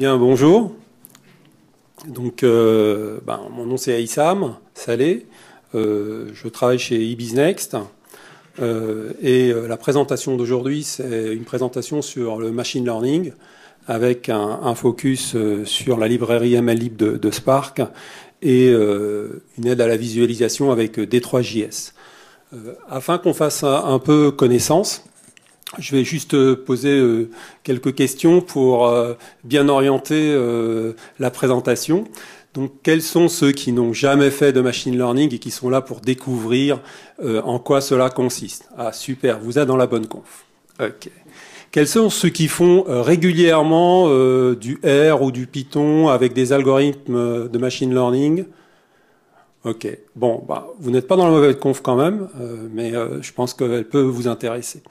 Bien, bonjour. Donc, mon nom c'est Aïssam Saleh. Je travaille chez eBizNext. La présentation d'aujourd'hui, c'est une présentation sur le machine learning avec un focus sur la librairie MLlib de Spark et une aide à la visualisation avec D3JS. Afin qu'on fasse un peu connaissance, je vais juste poser quelques questions pour bien orienter la présentation. Donc, quels sont ceux qui n'ont jamais fait de machine learning et qui sont là pour découvrir en quoi cela consiste? Ah, super, vous êtes dans la bonne conf. Ok. Quels sont ceux qui font régulièrement du R ou du Python avec des algorithmes de machine learning? Ok. Bon, vous n'êtes pas dans la mauvaise conf quand même, mais je pense qu'elle peut vous intéresser.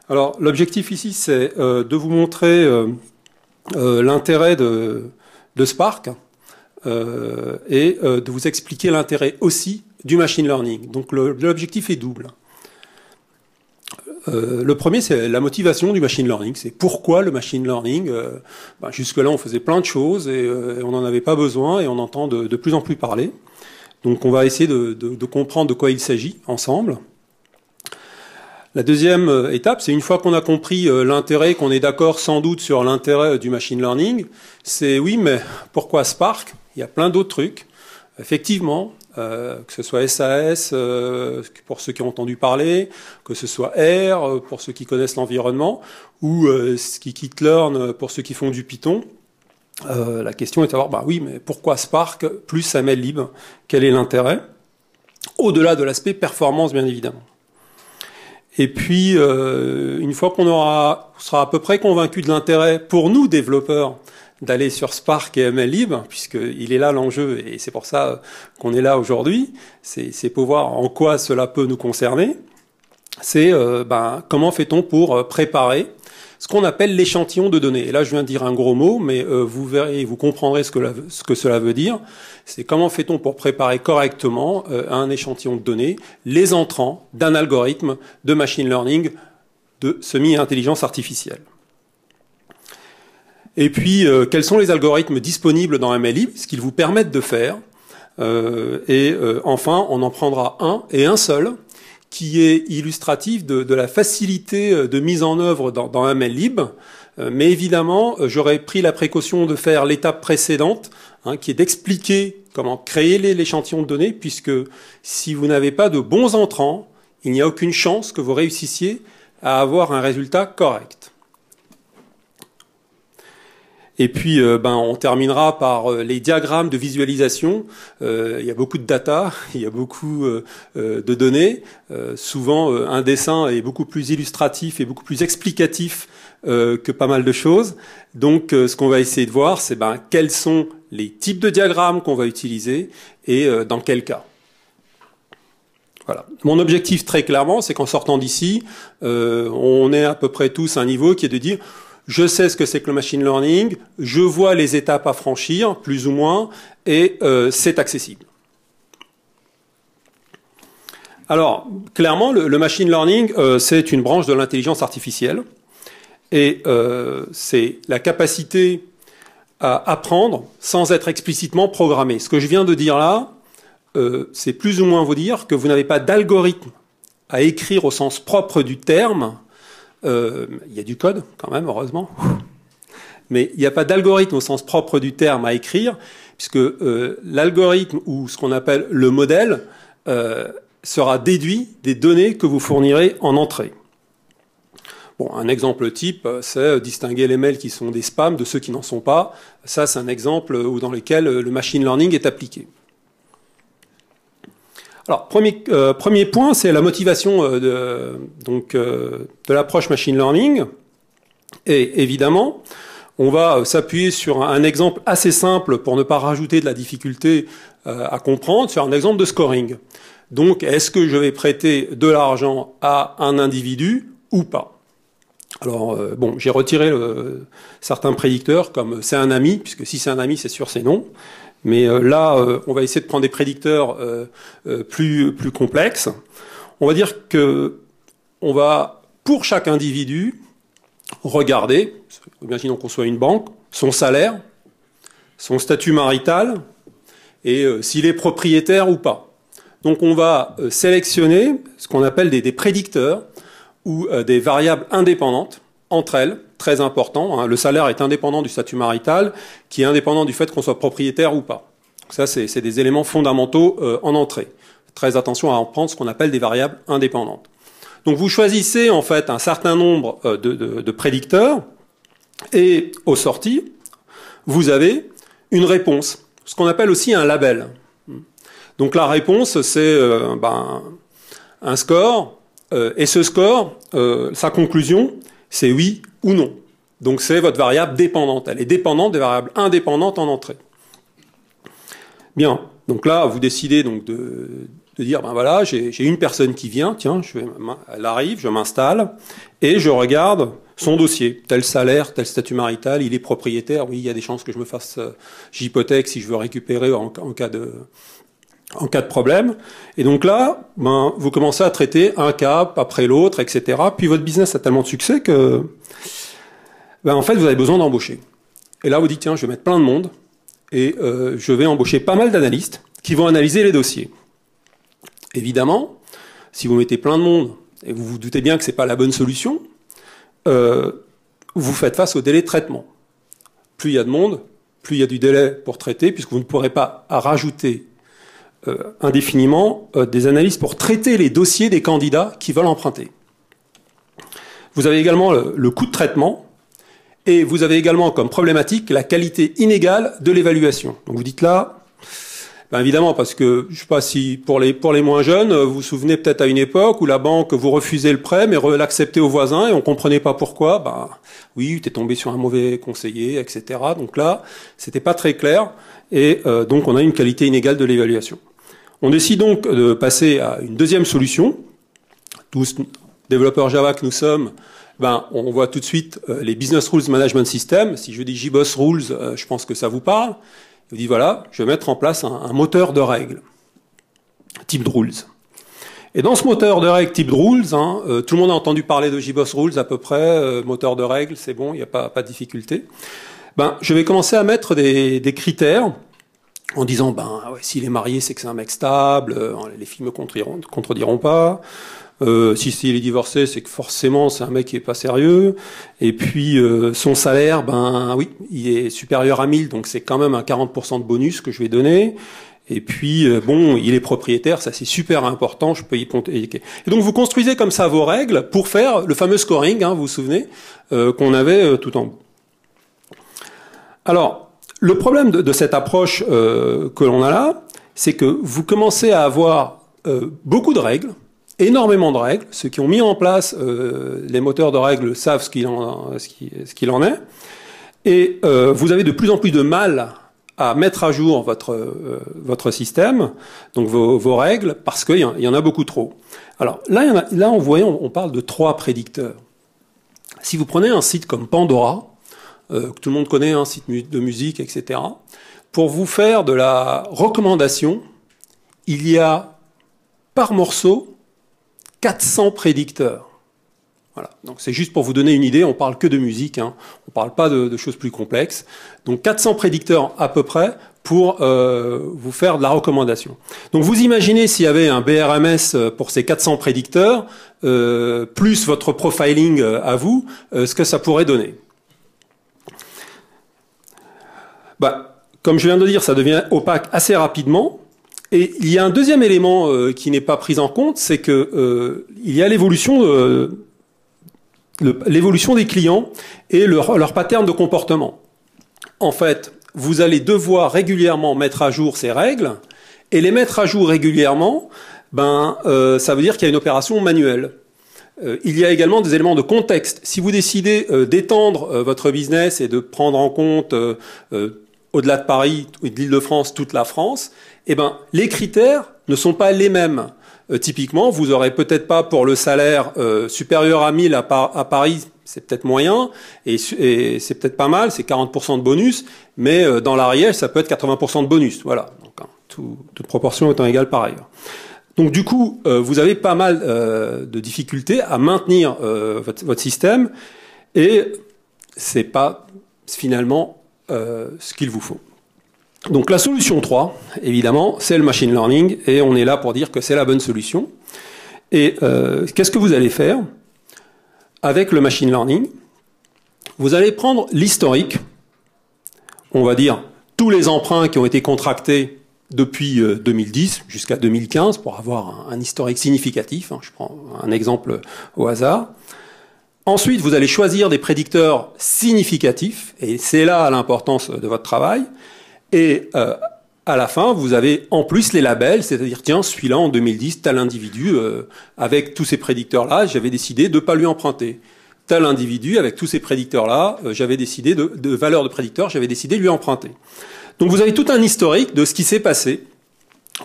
Alors, l'objectif ici, c'est de vous montrer l'intérêt de Spark et de vous expliquer l'intérêt aussi du machine learning. Donc, l'objectif est double. Le premier, c'est la motivation du machine learning. C'est pourquoi le machine learning. Jusque-là, on faisait plein de choses et on n'en avait pas besoin et on entend de plus en plus parler. Donc, on va essayer de comprendre de quoi il s'agit ensemble. La deuxième étape, c'est une fois qu'on a compris l'intérêt, qu'on est d'accord sans doute sur l'intérêt du machine learning, c'est oui, mais pourquoi Spark? Il y a plein d'autres trucs. Effectivement, que ce soit SAS pour ceux qui ont entendu parler, que ce soit R pour ceux qui connaissent l'environnement, ou Scikit-learn pour ceux qui font du Python. La question est de savoir, oui, mais pourquoi Spark plus MLlib? Quel est l'intérêt? Au-delà de l'aspect performance, bien évidemment. Et puis, une fois qu'on sera à peu près convaincu de l'intérêt pour nous, développeurs, d'aller sur Spark et MLlib, puisqu'il est là l'enjeu, et c'est pour ça qu'on est là aujourd'hui, c'est pour voir en quoi cela peut nous concerner, c'est comment fait-on pour préparer ce qu'on appelle l'échantillon de données. Et là, je viens de dire un gros mot, mais vous verrez, vous comprendrez ce que cela veut dire. C'est comment fait-on pour préparer correctement un échantillon de données, les entrants d'un algorithme de machine learning de semi-intelligence artificielle. Et puis, quels sont les algorithmes disponibles dans MLlib, ce qu'ils vous permettent de faire. Enfin, on en prendra un, et un seul, qui est illustratif de la facilité de mise en œuvre dans MLlib. Mais évidemment, j'aurais pris la précaution de faire l'étape précédente, qui est d'expliquer comment créer l'échantillon de données, puisque si vous n'avez pas de bons entrants, il n'y a aucune chance que vous réussissiez à avoir un résultat correct. Et puis, on terminera par les diagrammes de visualisation. Il y a beaucoup de data, il y a beaucoup de données. Souvent, un dessin est beaucoup plus illustratif et beaucoup plus explicatif que pas mal de choses. Donc, ce qu'on va essayer de voir, c'est quels sont les types de diagrammes qu'on va utiliser et dans quel cas. Voilà. Mon objectif, très clairement, c'est qu'en sortant d'ici, on ait à peu près tous un niveau qui est de dire je sais ce que c'est que le machine learning, je vois les étapes à franchir, plus ou moins, et c'est accessible. Alors, clairement, le machine learning, c'est une branche de l'intelligence artificielle, et c'est la capacité à apprendre sans être explicitement programmé. Ce que je viens de dire là, c'est plus ou moins vous dire que vous n'avez pas d'algorithme à écrire au sens propre du terme. Il y a du code, quand même, heureusement. Mais il n'y a pas d'algorithme au sens propre du terme à écrire, puisque l'algorithme, ou ce qu'on appelle le modèle, sera déduit des données que vous fournirez en entrée. Bon, un exemple type, c'est distinguer les mails qui sont des spams de ceux qui n'en sont pas. Ça, c'est un exemple dans lequel le machine learning est appliqué. Alors, premier point, c'est la motivation de l'approche machine learning. Et évidemment, on va s'appuyer sur un exemple assez simple pour ne pas rajouter de la difficulté à comprendre, sur un exemple de scoring. Donc, est-ce que je vais prêter de l'argent à un individu ou pas? Alors, j'ai retiré certains prédicteurs comme c'est un ami, puisque si c'est un ami, c'est sûr, c'est non. Mais là, on va essayer de prendre des prédicteurs plus complexes. On va dire que pour chaque individu, regarder, imaginons qu'on soit une banque, son salaire, son statut marital et s'il est propriétaire ou pas. Donc on va sélectionner ce qu'on appelle des prédicteurs ou des variables indépendantes entre elles, très important. Le salaire est indépendant du statut marital, qui est indépendant du fait qu'on soit propriétaire ou pas. Donc ça, c'est des éléments fondamentaux en entrée. Très attention à en prendre ce qu'on appelle des variables indépendantes. Donc vous choisissez en fait un certain nombre de prédicteurs et au sorti, vous avez une réponse, ce qu'on appelle aussi un label. Donc la réponse, c'est un score, et ce score, sa conclusion, c'est oui ou non. Donc c'est votre variable dépendante. Elle est dépendante des variables indépendantes en entrée. Bien, donc là, vous décidez donc de dire, ben voilà, j'ai une personne qui vient, tiens, elle arrive, je m'installe, et je regarde son dossier, tel salaire, tel statut marital, il est propriétaire, oui, il y a des chances que je me fasse j'hypothèque si je veux récupérer en cas de problème. Et donc là, vous commencez à traiter un cas après l'autre, etc. Puis votre business a tellement de succès que, en fait, vous avez besoin d'embaucher. Et là, vous dites, tiens, je vais mettre plein de monde et je vais embaucher pas mal d'analystes qui vont analyser les dossiers. Évidemment, si vous mettez plein de monde et vous vous doutez bien que c'est pas la bonne solution, vous faites face au délai de traitement. Plus il y a de monde, plus il y a du délai pour traiter, puisque vous ne pourrez pas rajouter indéfiniment des analystes pour traiter les dossiers des candidats qui veulent emprunter. Vous avez également le coût de traitement et vous avez également comme problématique la qualité inégale de l'évaluation. Donc vous dites là, évidemment, parce que je ne sais pas si pour les moins jeunes, vous vous souvenez peut-être à une époque où la banque vous refusait le prêt mais l'acceptait au voisin et on comprenait pas pourquoi. Oui, tu es tombé sur un mauvais conseiller, etc. Donc là, c'était pas très clair et donc on a une qualité inégale de l'évaluation. On décide donc de passer à une deuxième solution. Tous développeurs Java que nous sommes, on voit tout de suite les Business Rules Management System. Si je dis JBoss Rules, je pense que ça vous parle. Vous dites voilà, je vais mettre en place un moteur de règles, type Rules. Et dans ce moteur de règles type Rules, tout le monde a entendu parler de JBoss Rules à peu près, moteur de règles, c'est bon, il n'y a pas de difficulté. Je vais commencer à mettre des critères en disant, ouais, s'il est marié, c'est que c'est un mec stable, les filles me contrediront pas. S'il est divorcé, c'est que forcément c'est un mec qui est pas sérieux. Et puis son salaire, oui, il est supérieur à 1000, donc c'est quand même un 40% de bonus que je vais donner. Et puis il est propriétaire, ça c'est super important, je peux y compter. Et donc vous construisez comme ça vos règles pour faire le fameux scoring, vous vous souvenez, qu'on avait tout en haut. Alors, le problème de cette approche que l'on a là, c'est que vous commencez à avoir beaucoup de règles, énormément de règles. Ceux qui ont mis en place les moteurs de règles savent ce qu'il en est. Et vous avez de plus en plus de mal à mettre à jour votre système, donc vos règles, parce qu'il y en a beaucoup trop. Alors là, on parle de 3 prédicteurs. Si vous prenez un site comme Pandora, que tout le monde connaît, un site de musique, etc., pour vous faire de la recommandation, il y a par morceau 400 prédicteurs. Voilà. Donc c'est juste pour vous donner une idée, on parle que de musique, on ne parle pas de choses plus complexes. Donc 400 prédicteurs à peu près pour vous faire de la recommandation. Donc vous imaginez s'il y avait un BRMS pour ces 400 prédicteurs, plus votre profiling à vous, ce que ça pourrait donner. Comme je viens de dire, ça devient opaque assez rapidement. Et il y a un deuxième élément qui n'est pas pris en compte, c'est que il y a l'évolution des clients et leur pattern de comportement. En fait, vous allez devoir régulièrement mettre à jour ces règles, et les mettre à jour régulièrement, ça veut dire qu'il y a une opération manuelle. Il y a également des éléments de contexte. Si vous décidez d'étendre votre business et de prendre en compte au-delà de Paris et de l'Île-de-France, toute la France, les critères ne sont pas les mêmes. Typiquement, vous aurez peut-être pas pour le salaire supérieur à 1000 à Paris, c'est peut-être moyen, et c'est peut-être pas mal, c'est 40% de bonus, mais dans l'Ariège, ça peut être 80% de bonus. Voilà, donc, toute proportion étant égale par ailleurs. Donc du coup, vous avez pas mal de difficultés à maintenir votre système, et c'est pas finalement ce qu'il vous faut. Donc la solution 3, évidemment, c'est le machine learning, et on est là pour dire que c'est la bonne solution. Et qu'est-ce que vous allez faire avec le machine learning? Vous allez prendre l'historique, on va dire tous les emprunts qui ont été contractés depuis 2010 jusqu'à 2015, pour avoir un historique significatif. Je prends un exemple au hasard. Ensuite, vous allez choisir des prédicteurs significatifs, et c'est là l'importance de votre travail. Et à la fin, vous avez en plus les labels, c'est-à-dire, tiens, celui-là, en 2010, tel individu, avec tous ces prédicteurs-là, j'avais décidé de ne pas lui emprunter. Tel individu, avec tous ces prédicteurs-là, j'avais décidé de valeur de prédicteur, j'avais décidé de lui emprunter. Donc vous avez tout un historique de ce qui s'est passé.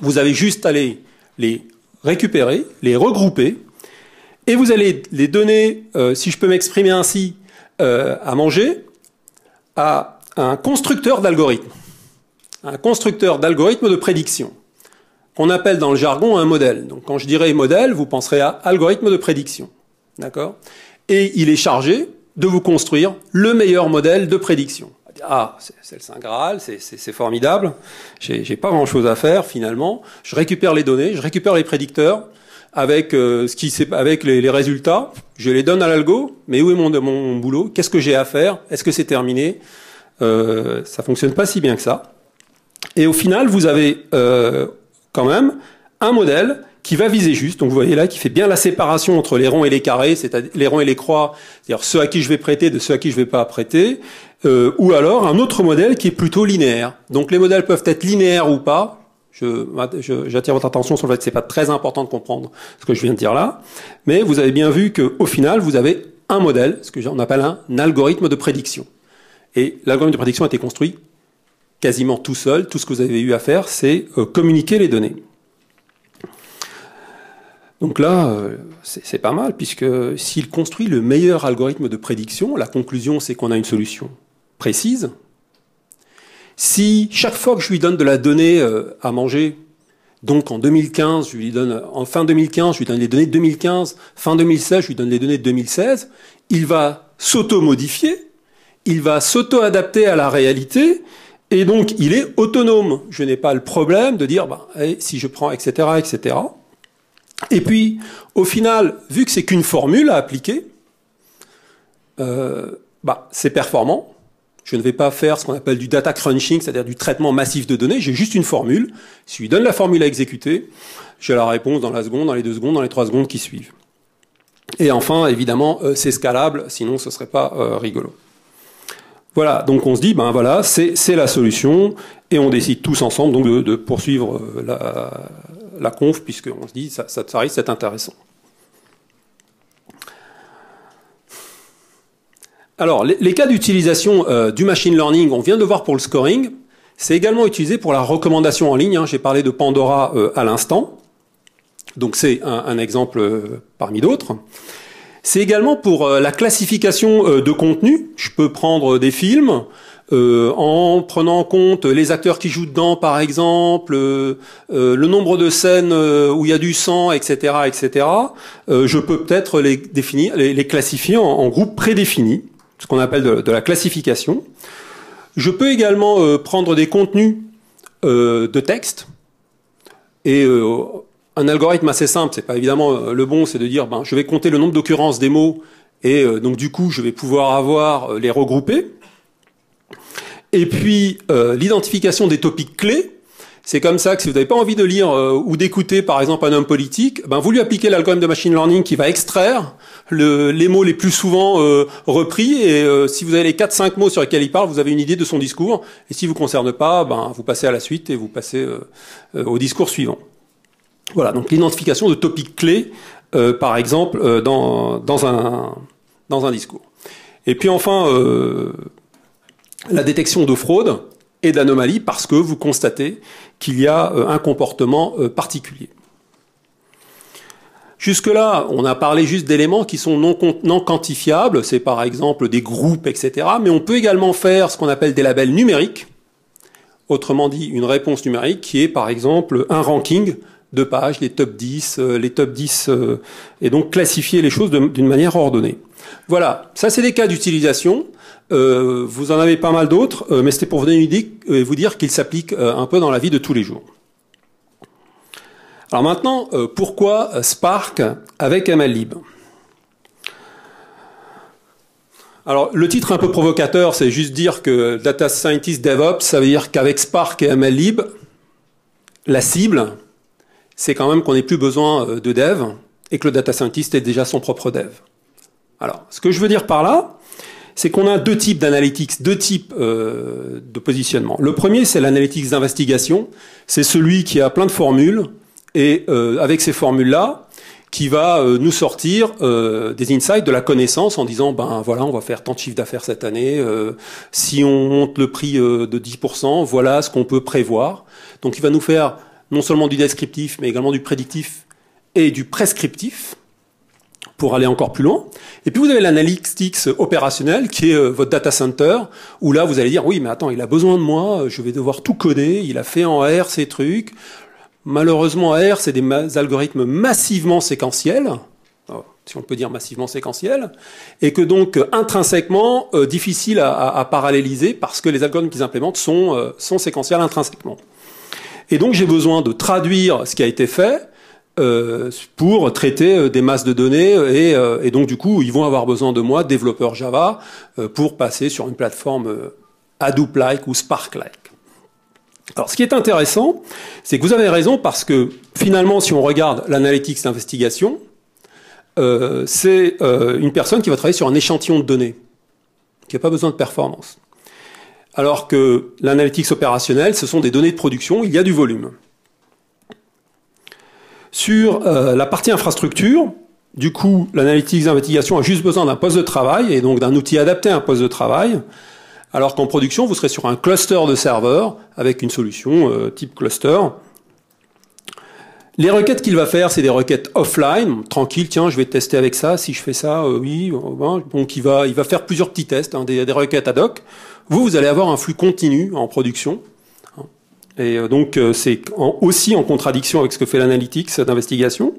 Vous avez juste à les récupérer, les regrouper, et vous allez les donner, si je peux m'exprimer ainsi, à manger à un constructeur d'algorithmes. Un constructeur d'algorithmes de prédiction, qu'on appelle dans le jargon un modèle. Donc quand je dirais modèle, vous penserez à algorithme de prédiction. D'accord? Et il est chargé de vous construire le meilleur modèle de prédiction. Ah, c'est le Saint Graal, c'est formidable, j'ai pas grand-chose à faire finalement. Je récupère les données, je récupère les prédicteurs avec avec les résultats, je les donne à l'algo, mais où est mon boulot? Qu'est-ce que j'ai à faire? Est-ce que c'est terminé? Ça fonctionne pas si bien que ça. Et au final, vous avez quand même un modèle qui va viser juste. Donc vous voyez là, qui fait bien la séparation entre les ronds et les carrés, c'est-à-dire les ronds et les croix, c'est-à-dire ceux à qui je vais prêter de ceux à qui je ne vais pas prêter. Ou alors un autre modèle qui est plutôt linéaire. Donc les modèles peuvent être linéaires ou pas. J'attire votre attention sur le fait que c'est pas très important de comprendre ce que je viens de dire là. Mais vous avez bien vu qu'au final, vous avez un modèle, ce que on appelle un algorithme de prédiction. Et l'algorithme de prédiction a été construit quasiment tout seul. Tout ce que vous avez eu à faire, c'est communiquer les données. Donc là, c'est pas mal, puisque s'il construit le meilleur algorithme de prédiction, la conclusion, c'est qu'on a une solution précise. Si chaque fois que je lui donne de la donnée à manger, donc en 2015, je lui donne, en fin 2015, je lui donne les données de 2015, fin 2016, je lui donne les données de 2016, il va s'auto-modifier, il va s'auto-adapter à la réalité, et donc il est autonome. Je n'ai pas le problème de dire, si je prends, etc., etc. Et puis, au final, vu que c'est qu'une formule à appliquer, c'est performant. Je ne vais pas faire ce qu'on appelle du data crunching, c'est-à-dire du traitement massif de données. J'ai juste une formule. Si je lui donne la formule à exécuter, j'ai la réponse dans la seconde, dans les 2 secondes, dans les 3 secondes qui suivent. Et enfin, évidemment, c'est scalable, sinon ce ne serait pas rigolo. Voilà, donc on se dit, voilà, c'est la solution, et on décide tous ensemble donc de poursuivre la conf, puisqu'on se dit, ça risque d'être intéressant. Alors, les cas d'utilisation du machine learning, on vient de le voir pour le scoring, c'est également utilisé pour la recommandation en ligne. J'ai parlé de Pandora à l'instant, donc c'est un exemple parmi d'autres. C'est également pour la classification de contenu. Je peux prendre des films en prenant en compte les acteurs qui jouent dedans, par exemple, le nombre de scènes où il y a du sang, etc., etc. Je peux peut-être les classifier en groupes prédéfinis, ce qu'on appelle de la classification. Je peux également prendre des contenus de texte et un algorithme assez simple, c'est pas évidemment le bon, c'est de dire je vais compter le nombre d'occurrences des mots et donc du coup je vais pouvoir avoir les regrouper. Et puis l'identification des topics clés, c'est comme ça que si vous n'avez pas envie de lire ou d'écouter par exemple un homme politique, vous lui appliquez l'algorithme de machine learning qui va extraire les mots les plus souvent repris et si vous avez les 4-5 mots sur lesquels il parle, vous avez une idée de son discours et si vous ne concerne pas, vous passez à la suite et vous passez au discours suivant. Voilà, donc l'identification de topics clés, par exemple, dans un discours. Et puis enfin, la détection de fraude et d'anomalies parce que vous constatez qu'il y a un comportement particulier. Jusque-là, on a parlé juste d'éléments qui sont non quantifiables, c'est par exemple des groupes, etc. Mais on peut également faire ce qu'on appelle des labels numériques, autrement dit une réponse numérique qui est par exemple un ranking de pages, les top 10, et donc classifier les choses d'une manière ordonnée. Voilà, ça c'est des cas d'utilisation. Vous en avez pas mal d'autres, mais c'était pour vous donner une idée et vous dire qu'ils s'appliquent un peu dans la vie de tous les jours. Alors maintenant, pourquoi Spark avec MLlib? Alors le titre un peu provocateur, c'est juste dire que Data Scientist DevOps, ça veut dire qu'avec Spark et MLlib, la cible, c'est quand même qu'on n'ait plus besoin de dev et que le Data Scientist ait déjà son propre dev. Alors, ce que je veux dire par là, c'est qu'on a deux types d'analytics, deux types de positionnement. Le premier, c'est l'analytics d'investigation. C'est celui qui a plein de formules et avec ces formules-là, qui va nous sortir des insights, de la connaissance en disant, ben voilà, on va faire tant de chiffre d'affaires cette année. Si on monte le prix de 10%, voilà ce qu'on peut prévoir. Donc, il va nous faire non seulement du descriptif, mais également du prédictif et du prescriptif, pour aller encore plus loin. Et puis vous avez l'analytics opérationnel, qui est votre data center, où là vous allez dire, oui mais attends, il a besoin de moi, je vais devoir tout coder, il a fait en R ces trucs. Malheureusement, R, c'est des algorithmes massivement séquentiels, si on peut dire massivement séquentiels, et que donc intrinsèquement difficiles à paralléliser, parce que les algorithmes qu'ils implémentent sont séquentiels intrinsèquement. Et donc j'ai besoin de traduire ce qui a été fait pour traiter des masses de données et donc du coup ils vont avoir besoin de moi, développeur Java, pour passer sur une plateforme Hadoop-like ou Spark-like. Alors ce qui est intéressant, c'est que vous avez raison parce que finalement si on regarde l'analytics d'investigation, c'est une personne qui va travailler sur un échantillon de données, qui n'a pas besoin de performance. Alors que l'analytics opérationnel, ce sont des données de production, il y a du volume. Sur la partie infrastructure, du coup, l'analytics d'investigation a juste besoin d'un poste de travail et donc d'un outil adapté à un poste de travail, alors qu'en production, vous serez sur un cluster de serveurs avec une solution type cluster. Les requêtes qu'il va faire, c'est des requêtes offline, tranquille, tiens, je vais tester avec ça, si je fais ça, oui, donc il va faire plusieurs petits tests, des requêtes ad hoc. Vous allez avoir un flux continu en production. Et donc, c'est aussi en contradiction avec ce que fait l'analytics d'investigation.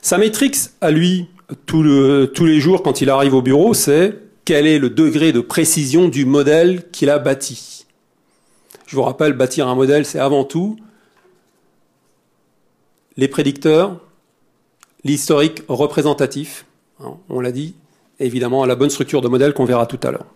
Sa métrique, à lui, tous les jours, quand il arrive au bureau, c'est quel est le degré de précision du modèle qu'il a bâti. Je vous rappelle, bâtir un modèle, c'est avant tout les prédicteurs, l'historique représentatif, on l'a dit, et évidemment la bonne structure de modèle qu'on verra tout à l'heure.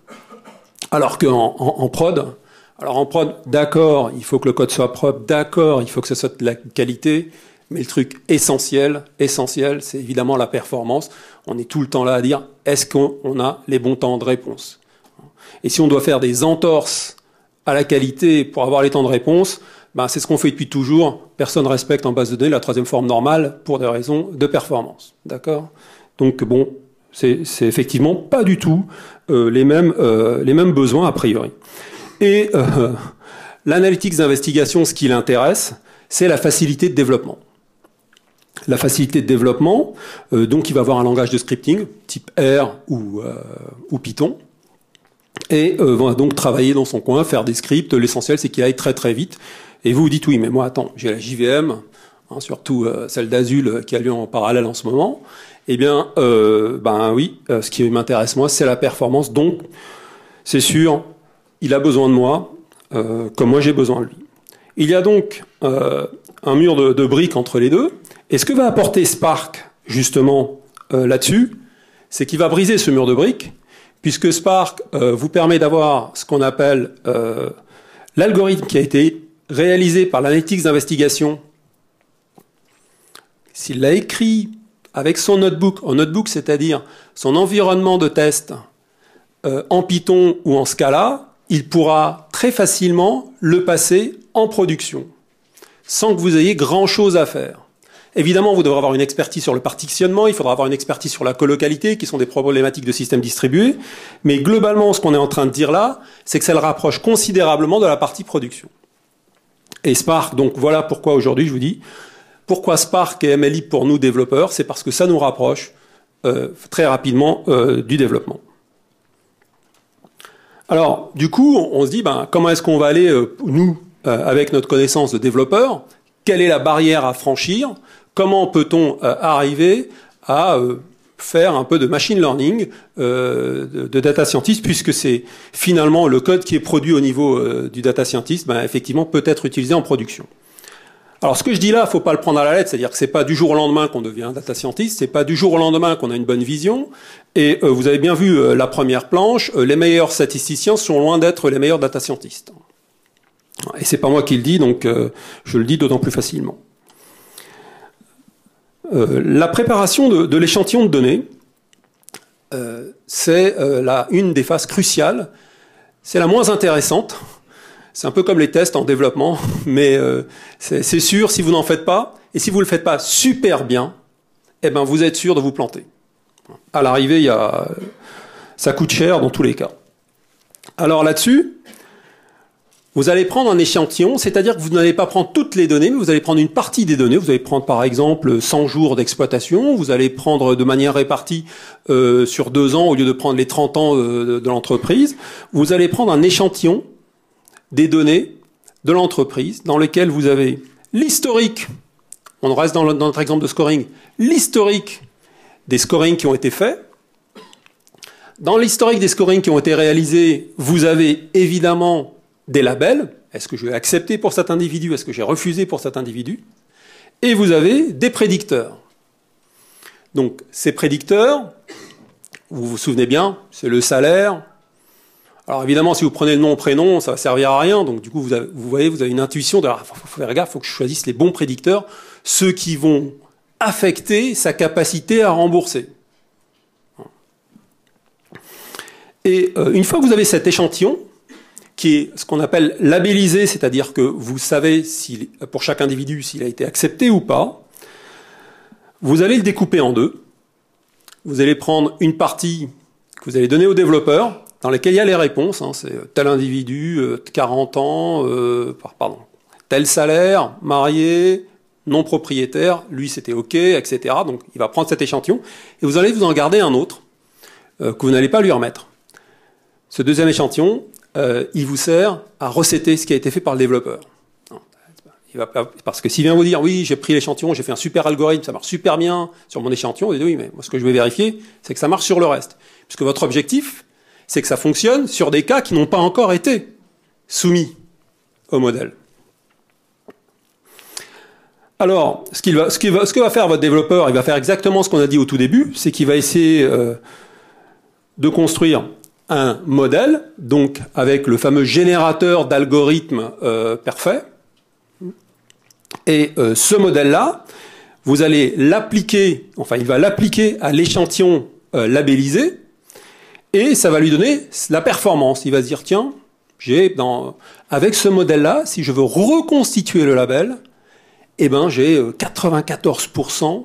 Alors qu'en prod, alors en prod, d'accord, il faut que le code soit propre, d'accord, il faut que ce soit de la qualité, mais le truc essentiel, c'est évidemment la performance. On est tout le temps là à dire, est-ce qu'on a les bons temps de réponse? Et si on doit faire des entorses à la qualité pour avoir les temps de réponse, ben c'est ce qu'on fait depuis toujours. Personne ne respecte en base de données la troisième forme normale pour des raisons de performance. D'accord? Donc bon, c'est effectivement pas du tout les mêmes besoins a priori. Et l'analytics d'investigation, ce qui l'intéresse, c'est la facilité de développement. La facilité de développement, donc il va avoir un langage de scripting, type R ou Python, et va donc travailler dans son coin, faire des scripts. L'essentiel, c'est qu'il aille très très vite. Et vous vous dites, oui, mais moi, attends, j'ai la JVM, surtout celle d'Azul qui a lieu en parallèle en ce moment. Eh bien, ben oui, ce qui m'intéresse moi, c'est la performance. Donc, c'est sûr, il a besoin de moi, comme moi j'ai besoin de lui. Il y a donc un mur de briques entre les deux. Et ce que va apporter Spark, justement, là-dessus, c'est qu'il va briser ce mur de briques, puisque Spark vous permet d'avoir ce qu'on appelle l'algorithme qui a été réalisé par l'analytics d'investigation. S'il l'a écrit avec son notebook, en notebook, c'est-à-dire son environnement de test en Python ou en Scala, il pourra très facilement le passer en production, sans que vous ayez grand-chose à faire. Évidemment, vous devrez avoir une expertise sur le partitionnement, il faudra avoir une expertise sur la colocalité, qui sont des problématiques de systèmes distribués, mais globalement, ce qu'on est en train de dire là, c'est que ça le rapproche considérablement de la partie production. Et Spark, donc voilà pourquoi aujourd'hui je vous dis, pourquoi Spark et MLlib pour nous développeurs, c'est parce que ça nous rapproche très rapidement du développement. Alors, du coup, on se dit, ben, comment est-ce qu'on va aller, nous, avec notre connaissance de développeur, quelle est la barrière à franchir? Comment peut-on arriver à faire un peu de machine learning, de data scientist, puisque c'est finalement le code qui est produit au niveau du data scientist, ben, effectivement peut être utilisé en production. Alors ce que je dis là, faut pas le prendre à la lettre, c'est-à-dire que c'est pas du jour au lendemain qu'on devient data scientist, c'est pas du jour au lendemain qu'on a une bonne vision. Et vous avez bien vu la première planche, les meilleurs statisticiens sont loin d'être les meilleurs data scientists. Et c'est pas moi qui le dis, donc je le dis d'autant plus facilement. La préparation de l'échantillon de données, c'est une des phases cruciales. C'est la moins intéressante. C'est un peu comme les tests en développement, mais c'est sûr, si vous n'en faites pas, et si vous ne le faites pas super bien, eh ben vous êtes sûr de vous planter. À l'arrivée, ça coûte cher dans tous les cas. Alors là-dessus, vous allez prendre un échantillon, c'est-à-dire que vous n'allez pas prendre toutes les données, mais vous allez prendre une partie des données. Vous allez prendre par exemple 100 jours d'exploitation, vous allez prendre de manière répartie sur 2 ans au lieu de prendre les 30 ans de l'entreprise. Vous allez prendre un échantillon des données de l'entreprise dans lesquelles vous avez l'historique, on reste dans notre exemple de scoring, l'historique des scorings qui ont été faits. Dans l'historique des scorings qui ont été réalisés, vous avez évidemment des labels. Est-ce que je vais accepter pour cet individu? Est-ce que j'ai refusé pour cet individu? Et vous avez des prédicteurs. Donc ces prédicteurs, vous vous souvenez bien, c'est le salaire. Alors évidemment, si vous prenez le nom, prénom, ça va servir à rien. Donc du coup, vous voyez, vous avez une intuition de faut faire gaffe, il faut que je choisisse les bons prédicteurs, ceux qui vont affecter sa capacité à rembourser. Et une fois que vous avez cet échantillon, qui est ce qu'on appelle labellisé, c'est-à-dire que vous savez pour chaque individu s'il a été accepté ou pas, vous allez le découper en deux. Vous allez prendre une partie que vous allez donner au développeur, dans laquelle il y a les réponses, hein, c'est tel individu, 40 ans, tel salaire, marié, non propriétaire, lui c'était OK, etc. Donc il va prendre cet échantillon, et vous allez vous en garder un autre, que vous n'allez pas lui remettre. Ce deuxième échantillon, il vous sert à recéter ce qui a été fait par le développeur. Parce que s'il vient vous dire, oui, j'ai pris l'échantillon, j'ai fait un super algorithme, ça marche super bien sur mon échantillon, vous dites, oui, mais moi ce que je vais vérifier, c'est que ça marche sur le reste. Puisque votre objectif, c'est que ça fonctionne sur des cas qui n'ont pas encore été soumis au modèle. Alors, ce que va faire votre développeur, il va faire exactement ce qu'on a dit au tout début, c'est qu'il va essayer de construire un modèle, donc avec le fameux générateur d'algorithmes parfait. Et ce modèle-là, vous allez l'appliquer, enfin il va l'appliquer à l'échantillon labellisé, et ça va lui donner la performance. Il va se dire, tiens, avec ce modèle-là, si je veux reconstituer le label, eh ben, j'ai 94%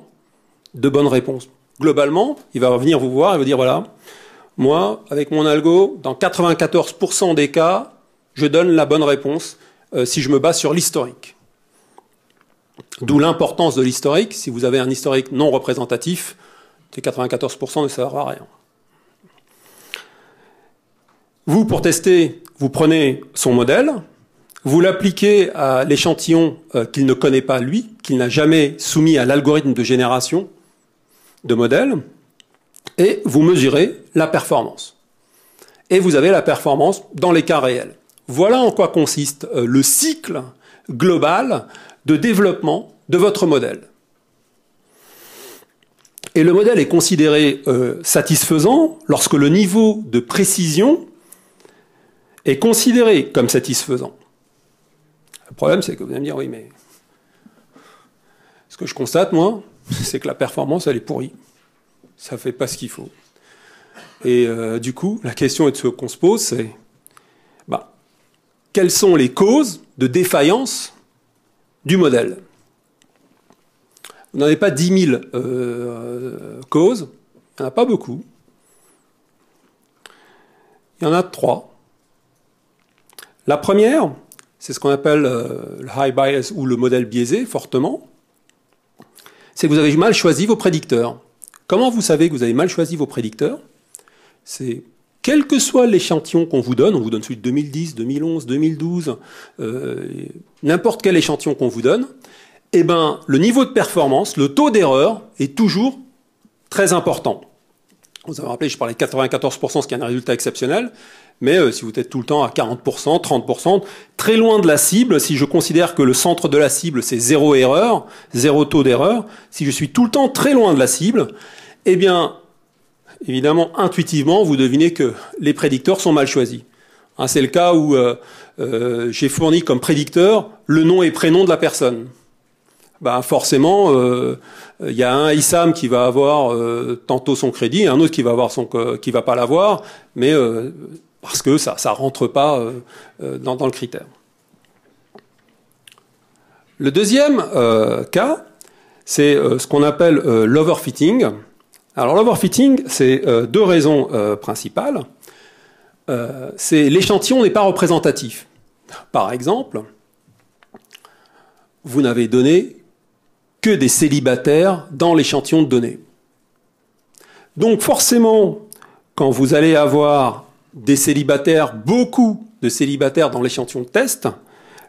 de bonnes réponses. Globalement, il va venir vous voir et va dire, voilà, moi, avec mon algo, dans 94% des cas, je donne la bonne réponse si je me base sur l'historique. D'où l'importance de l'historique. Si vous avez un historique non représentatif, ces 94% ne servent à rien. Vous, pour tester, vous prenez son modèle, vous l'appliquez à l'échantillon qu'il ne connaît pas lui, qu'il n'a jamais soumis à l'algorithme de génération de modèle, et vous mesurez la performance. Et vous avez la performance dans les cas réels. Voilà en quoi consiste le cycle global de développement de votre modèle. Et le modèle est considéré satisfaisant lorsque le niveau de précision est considéré comme satisfaisant. Le problème, c'est que vous allez me dire, oui, mais ce que je constate, moi, c'est que la performance, elle est pourrie. Ça ne fait pas ce qu'il faut. Et du coup, la question qu'on se pose, c'est quelles sont les causes de défaillance du modèle? Vous n'en avez pas 10 000 causes, il n'y en a pas beaucoup. Il y en a 3. La première, c'est ce qu'on appelle le high bias ou le modèle biaisé, fortement. C'est que vous avez mal choisi vos prédicteurs. Comment vous savez que vous avez mal choisi vos prédicteurs? C'est quel que soit l'échantillon qu'on vous donne, on vous donne celui de 2010, 2011, 2012, n'importe quel échantillon qu'on vous donne, eh ben, le niveau de performance, le taux d'erreur est toujours très important. Vous avez rappelé, je parlais de 94%, ce qui est un résultat exceptionnel, mais si vous êtes tout le temps à 40%, 30%, très loin de la cible, si je considère que le centre de la cible, c'est zéro erreur, zéro taux d'erreur, si je suis tout le temps très loin de la cible, eh bien, évidemment, intuitivement, vous devinez que les prédicteurs sont mal choisis. Hein, c'est le cas où j'ai fourni comme prédicteur le nom et prénom de la personne. Ben forcément, y a un Issam qui va avoir tantôt son crédit, et un autre qui va avoir qui va pas l'avoir, mais parce que ça rentre pas dans le critère. Le deuxième cas, c'est ce qu'on appelle l'overfitting. Alors l'overfitting, c'est deux raisons principales. C'est l'échantillon n'est pas représentatif. Par exemple, vous n'avez donné que des célibataires dans l'échantillon de données. Donc forcément, quand vous allez avoir des célibataires, beaucoup de célibataires dans l'échantillon de test,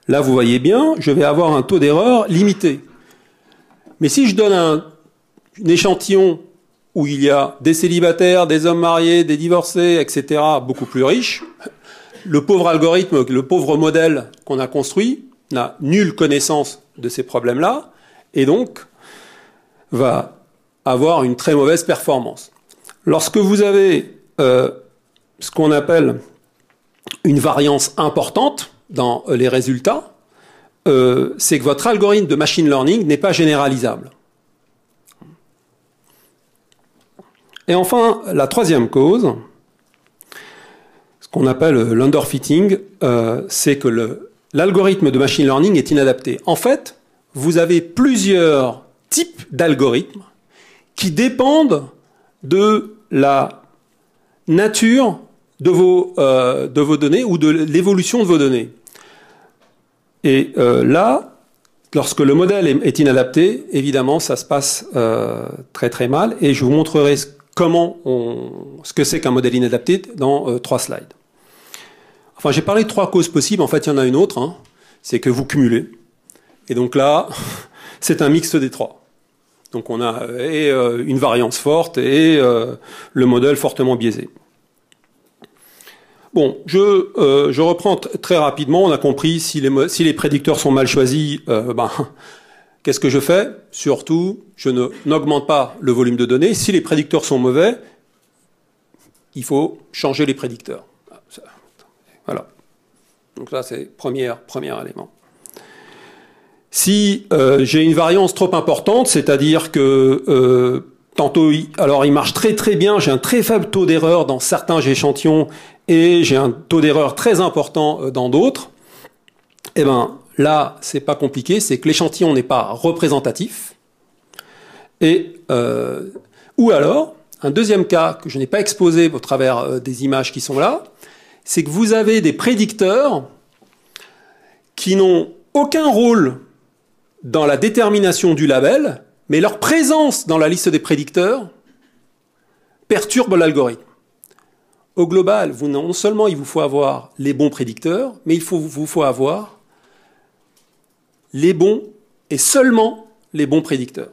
là vous voyez bien, je vais avoir un taux d'erreur limité. Mais si je donne un échantillon où il y a des célibataires, des hommes mariés, des divorcés, etc., beaucoup plus riches, le pauvre algorithme, le pauvre modèle qu'on a construit n'a nulle connaissance de ces problèmes-là, et donc va avoir une très mauvaise performance. Lorsque vous avez ce qu'on appelle une variance importante dans les résultats, c'est que votre algorithme de machine learning n'est pas généralisable. Et enfin, la troisième cause, ce qu'on appelle l'underfitting, c'est que l'algorithme de machine learning est inadapté. En fait, vous avez plusieurs types d'algorithmes qui dépendent de la nature de vos données ou de l'évolution de vos données. Et là, lorsque le modèle est inadapté, évidemment, ça se passe très très mal. Et je vous montrerai ce que c'est qu'un modèle inadapté dans 3 slides. Enfin, j'ai parlé de 3 causes possibles. En fait, il y en a une autre. Hein, c'est que vous cumulez. Et donc là, c'est un mixte des 3. Donc on a une variance forte et le modèle fortement biaisé. Bon, je reprends très rapidement. On a compris si les prédicteurs sont mal choisis, qu'est-ce que je fais? Surtout, je n'augmente pas le volume de données. Si les prédicteurs sont mauvais, il faut changer les prédicteurs. Voilà. Donc là, c'est premier élément. Si j'ai une variance trop importante, c'est-à-dire que tantôt, alors il marche très très bien, j'ai un très faible taux d'erreur dans certains échantillons et j'ai un taux d'erreur très important dans d'autres, eh ben là, c'est pas compliqué, c'est que l'échantillon n'est pas représentatif. Et ou alors, un deuxième cas que je n'ai pas exposé au travers des images qui sont là, c'est que vous avez des prédicteurs qui n'ont aucun rôle dans la détermination du label, mais leur présence dans la liste des prédicteurs perturbe l'algorithme. Au global, non seulement il vous faut avoir les bons prédicteurs, mais il vous faut avoir les bons et seulement les bons prédicteurs.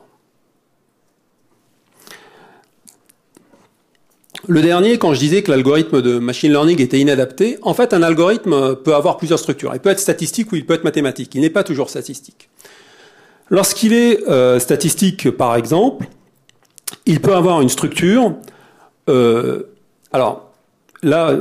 Le dernier, quand je disais que l'algorithme de machine learning était inadapté, en fait, un algorithme peut avoir plusieurs structures. Il peut être statistique ou il peut être mathématique. Il n'est pas toujours statistique. Lorsqu'il est statistique, par exemple, il peut avoir une structure. Alors, là,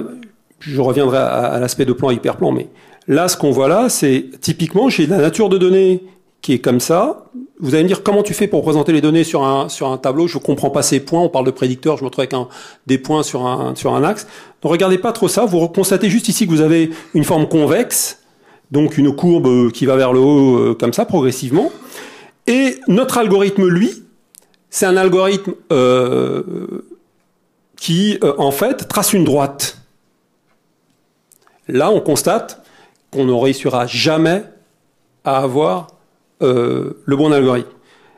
je reviendrai à l'aspect de plan et hyperplan, mais là, ce qu'on voit là, c'est typiquement, j'ai la nature de données qui est comme ça. Vous allez me dire, comment tu fais pour représenter les données sur un tableau? Je ne comprends pas ces points. On parle de prédicteurs, je me retrouve avec des points sur un axe. Ne regardez pas trop ça. Vous constatez juste ici que vous avez une forme convexe, donc une courbe qui va vers le haut comme ça, progressivement. Et notre algorithme, lui, c'est un algorithme qui, en fait, trace une droite. Là, on constate qu'on ne réussira jamais à avoir le bon algorithme.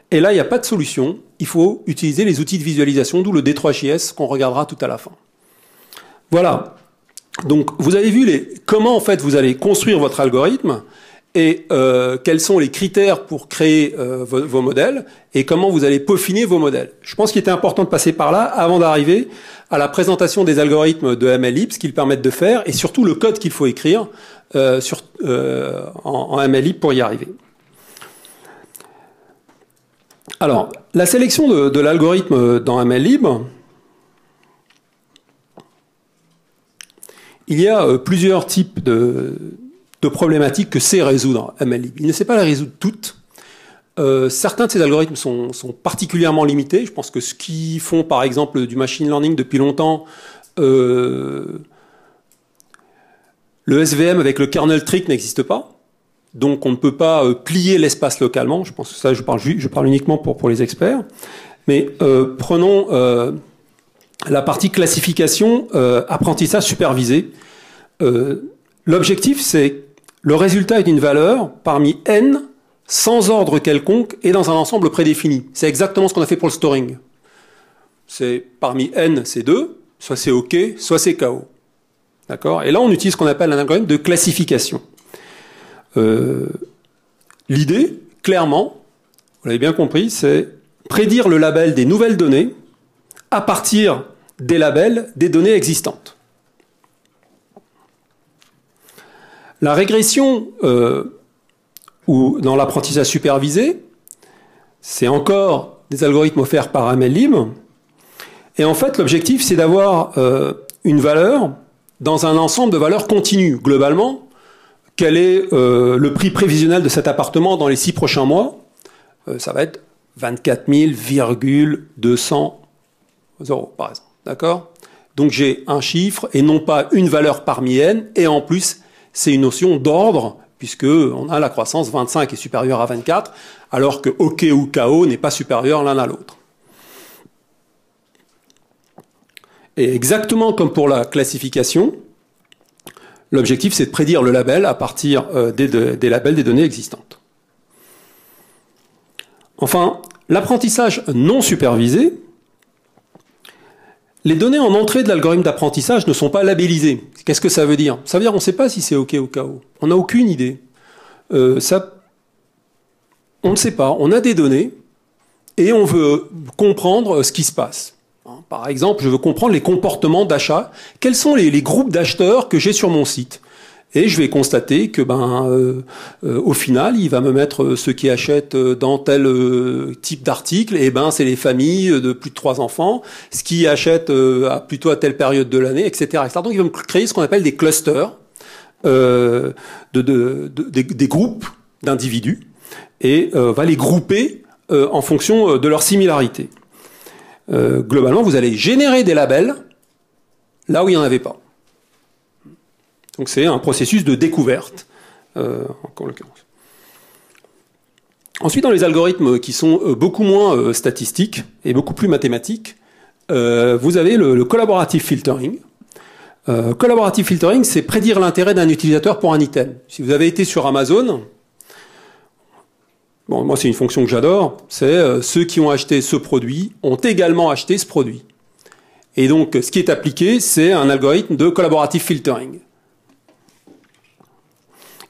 Et là, il n'y a pas de solution. Il faut utiliser les outils de visualisation, d'où le D3JS qu'on regardera tout à la fin. Voilà. Donc, vous avez vu comment, en fait, vous allez construire votre algorithme. et quels sont les critères pour créer vos modèles et comment vous allez peaufiner vos modèles. Je pense qu'il était important de passer par là avant d'arriver à la présentation des algorithmes de MLlib, ce qu'ils permettent de faire, et surtout le code qu'il faut écrire en MLlib pour y arriver. Alors, la sélection de l'algorithme dans MLlib, il y a plusieurs types de problématiques que sait résoudre MLlib. Il ne sait pas les résoudre toutes. Certains de ces algorithmes sont particulièrement limités. Je pense que ce qui font, par exemple, du machine learning depuis longtemps, le SVM avec le kernel trick n'existe pas. Donc on ne peut pas plier l'espace localement. Je pense que ça, je parle uniquement pour les experts. Mais prenons la partie classification, apprentissage supervisé. L'objectif, c'est le résultat est une valeur parmi n sans ordre quelconque et dans un ensemble prédéfini. C'est exactement ce qu'on a fait pour le storing. C'est parmi n, c'est 2, soit c'est OK, soit c'est KO. D'accord ? Et là, on utilise ce qu'on appelle un algorithme de classification. L'idée, clairement, vous l'avez bien compris, c'est prédire le label des nouvelles données à partir des labels des données existantes. La régression ou dans l'apprentissage supervisé, c'est encore des algorithmes offerts par MLlib. Et en fait, l'objectif, c'est d'avoir une valeur dans un ensemble de valeurs continues. Globalement, quel est le prix prévisionnel de cet appartement dans les 6 prochains mois? Ça va être 24 200 euros, par exemple. D'accord? Donc j'ai un chiffre et non pas une valeur parmi n. Et en plus, c'est une notion d'ordre, puisque on a la croissance 25 est supérieure à 24, alors que OK ou KO n'est pas supérieur l'un à l'autre. Et exactement comme pour la classification, l'objectif, c'est de prédire le label à partir des labels des données existantes. Enfin, l'apprentissage non supervisé, les données en entrée de l'algorithme d'apprentissage ne sont pas labellisées. Qu'est-ce que ça veut dire? Ça veut dire qu'on ne sait pas si c'est OK ou KO. On n'a aucune idée. On ne sait pas. On a des données et on veut comprendre ce qui se passe. Par exemple, je veux comprendre les comportements d'achat. Quels sont les groupes d'acheteurs que j'ai sur mon site? Et je vais constater que, au final, il va me mettre ceux qui achètent dans tel type d'article. Et c'est les familles de plus de 3 enfants. Ce qui achètent plutôt à telle période de l'année, etc., etc. Donc, il va me créer ce qu'on appelle des clusters, des groupes d'individus, et va les grouper en fonction de leur similarité. Globalement, vous allez générer des labels là où il n'y en avait pas. Donc c'est un processus de découverte, en l'occurrence. Ensuite, dans les algorithmes qui sont beaucoup moins statistiques et beaucoup plus mathématiques, vous avez le collaborative filtering. Collaborative filtering, c'est prédire l'intérêt d'un utilisateur pour un item. Si vous avez été sur Amazon, bon, moi c'est une fonction que j'adore, c'est ceux qui ont acheté ce produit ont également acheté ce produit. Et donc ce qui est appliqué, c'est un algorithme de collaborative filtering.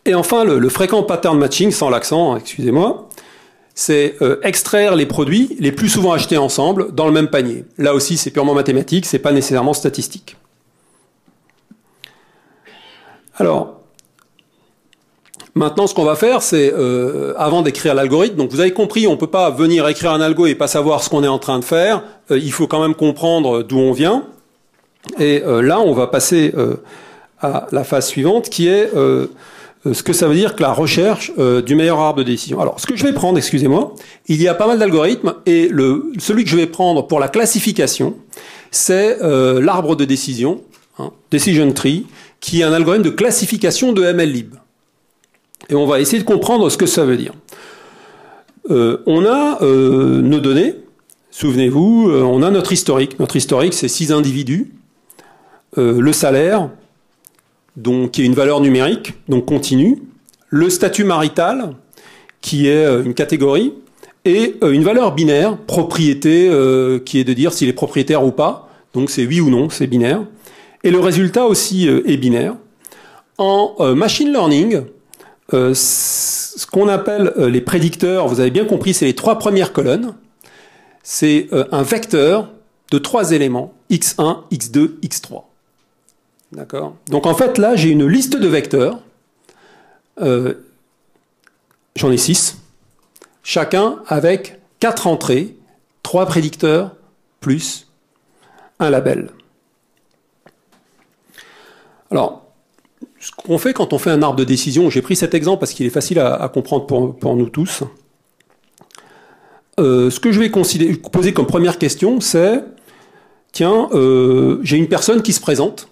Et enfin, le fréquent pattern matching, sans l'accent, excusez-moi, c'est extraire les produits les plus souvent achetés ensemble dans le même panier. Là aussi, c'est purement mathématique, c'est pas nécessairement statistique. Alors, maintenant, ce qu'on va faire, c'est, avant d'écrire l'algorithme, donc vous avez compris, on ne peut pas venir écrire un algo et pas savoir ce qu'on est en train de faire. Il faut quand même comprendre d'où on vient. Et là, on va passer à la phase suivante, qui est ce que ça veut dire que la recherche du meilleur arbre de décision. Alors, ce que je vais prendre, excusez-moi, il y a pas mal d'algorithmes, et celui que je vais prendre pour la classification, c'est l'arbre de décision, Decision Tree, qui est un algorithme de classification de MLlib. Et on va essayer de comprendre ce que ça veut dire. On a nos données, souvenez-vous, on a notre historique. Notre historique, c'est 6 individus. Le salaire, donc, qui est une valeur numérique, donc continue. Le statut marital, qui est une catégorie. Et une valeur binaire, propriété, qui est de dire s'il est propriétaire ou pas. Donc c'est oui ou non, c'est binaire. Et le résultat aussi est binaire. En machine learning, ce qu'on appelle les prédicteurs, vous avez bien compris, c'est les 3 premières colonnes. C'est un vecteur de 3 éléments, x1, x2, x3. D'accord? Donc en fait, là, j'ai une liste de vecteurs. J'en ai 6. Chacun avec 4 entrées, 3 prédicteurs, plus un label. Alors, ce qu'on fait quand on fait un arbre de décision, j'ai pris cet exemple parce qu'il est facile à comprendre pour nous tous. Ce que je vais poser comme première question, c'est, tiens, j'ai une personne qui se présente